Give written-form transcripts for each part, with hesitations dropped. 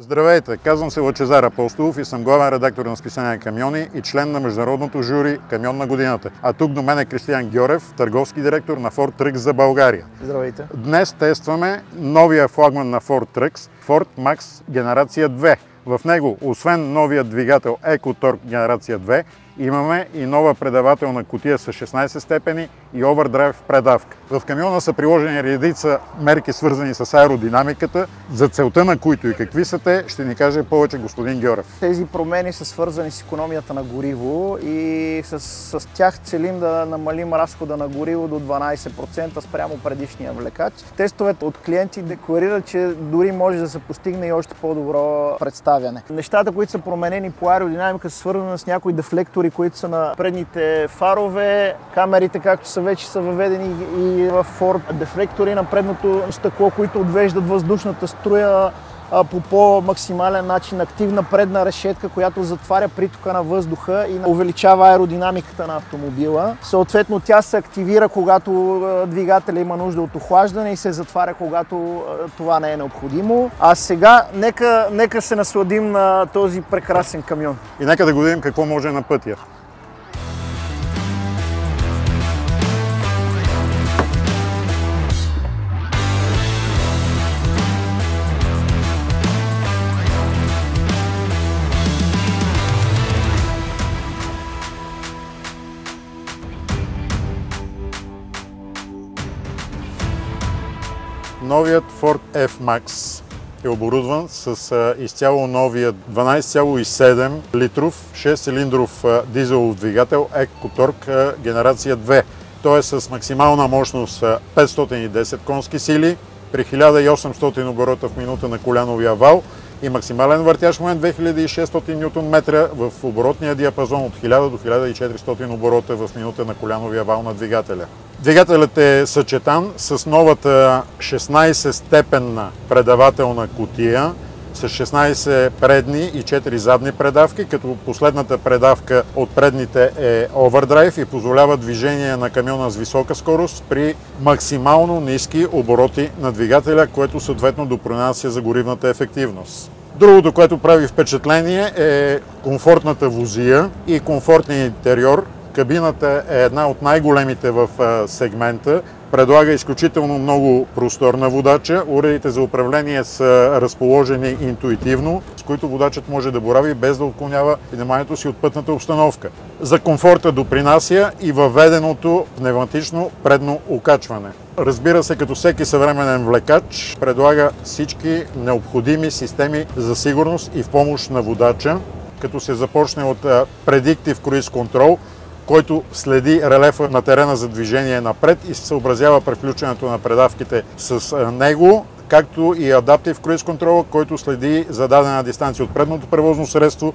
Здравейте, казвам се Лъчезар Апостолов и съм главен редактор на списание Камиони и член на международното жури Камион на годината. А тук до мен е Кристиян Гьорев, търговски директор на Ford Trucks за България. Здравейте! Днес тестваме новия флагман на Ford Trucks, Ford Max генерация 2. В него, освен новия двигател EcoTorque генерация 2, имаме и нова предавателна кутия с 16 степени и овердрайв предавка. В камиона са приложени редица мерки, свързани с аеродинамиката, за целта на които и какви са те, ще ни каже повече господин Гьорев. Тези промени са свързани с икономията на гориво и с тях целим да намалим разхода на гориво до 12% спрямо предишния влекач. Тестовете от клиенти декларират, че дори може да се постигне и още по-добро представяне. Нещата, които са променени по аеродинамика, са свързани с някои дефлектори, които са на предните фарове, камерите, както са вече са въведени и в Ford, дефлектори на предното стъкло, които отвеждат въздушната струя по по-максимален начин, активна предна решетка, която затваря притока на въздуха и увеличава аеродинамиката на автомобила. Съответно, тя се активира, когато двигателя има нужда от охлаждане и се затваря, когато това не е необходимо. А сега нека се насладим на този прекрасен камион. И нека да го видим какво може на пътя. Новият Ford F-Max е оборудван с изцяло новия 12,7 литров 6-цилиндров дизелов двигател EcoTorque генерация 2. Той е с максимална мощност 510 конски сили при 1800 оборота в минута на коляновия вал и максимален въртящ момент 2600 Нм в оборотния диапазон от 1000 до 1400 оборота в минута на коляновия вал на двигателя. Двигателят е съчетан с новата 16-степенна предавателна кутия с 16 предни и 4 задни предавки, като последната предавка от предните е овердрайв и позволява движение на камиона с висока скорост при максимално ниски обороти на двигателя, което съответно допринася за горивната ефективност. Другото, което прави впечатление, е комфортната возия и комфортният интериор. Кабината е една от най-големите в сегмента, предлага изключително много простор на водача. Уредите за управление са разположени интуитивно, с които водачът може да борави без да отклонява вниманието си от пътната обстановка. За комфорта допринася и въведеното пневматично предно окачване. Разбира се, като всеки съвременен влекач, предлага всички необходими системи за сигурност и в помощ на водача, като се започне от Predictive Cruise Control, който следи релефа на терена за движение напред и се съобразява преключването на предавките с него, както и Adaptive Cruise Control, който следи зададена дистанция от предното превозно средство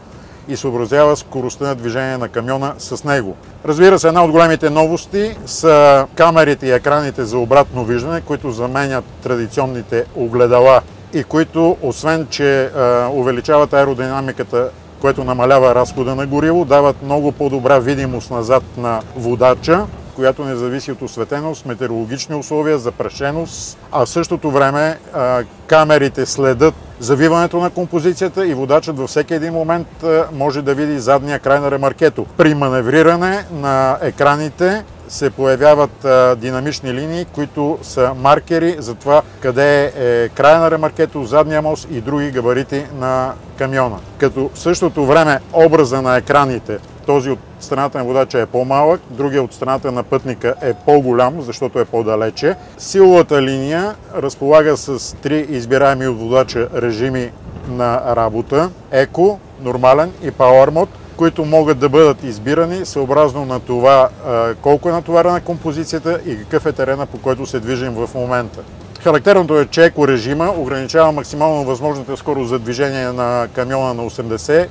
и съобразява скоростта на движение на камиона с него. Разбира се, една от големите новости са камерите и екраните за обратно виждане, които заменят традиционните огледала и които, освен че увеличават аеродинамиката, което намалява разхода на гориво, дават много по-добра видимост назад на водача, която не зависи от осветеност, метеорологични условия, запрашеност, а в същото време камерите следят завиването на композицията и водачът във всеки един момент може да види задния край на ремаркето. При маневриране на екраните се появяват динамични линии, които са маркери за това къде е края на ремаркето, задния мост и други габарити на камиона. Като в същото време образа на екраните, този от страната на водача е по-малък, другия от страната на пътника е по-голям, защото е по-далече. Силовата линия разполага с 3 избираеми от водача режими на работа – Еко, нормален и Power Mode, които могат да бъдат избирани съобразно на това колко е натоварена композицията и какъв е терена, по който се движим в момента. Характерното е, че екорежима ограничава максимално възможната скорост за движение на камиона на 85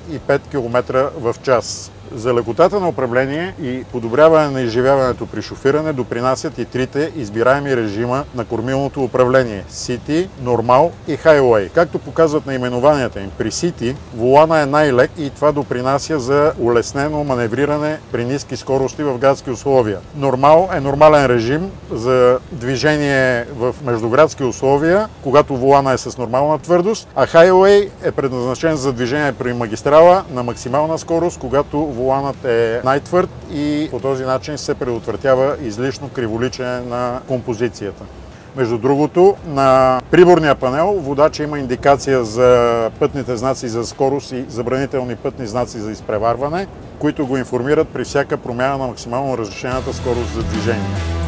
км в час. За лекотата на управление и подобряване на изживяването при шофиране допринасят и трите избираеми режима на кормилното управление – City, Normal и Highway. Както показват наименованията им, при City волана е най-лек и това допринася за улеснено маневриране при ниски скорости в градски условия. Normal е нормален режим за движение в междуградски условия, когато волана е с нормална твърдост, а Highway е предназначен за движение при магистрала на максимална скорост, когато воланът е най-твърд и по този начин се предотвратява излишно криволичене на композицията. Между другото, на приборния панел водача има индикация за пътните знаци за скорост и забранителни пътни знаци за изпреварване, които го информират при всяка промяна на максимално разрешената скорост за движение.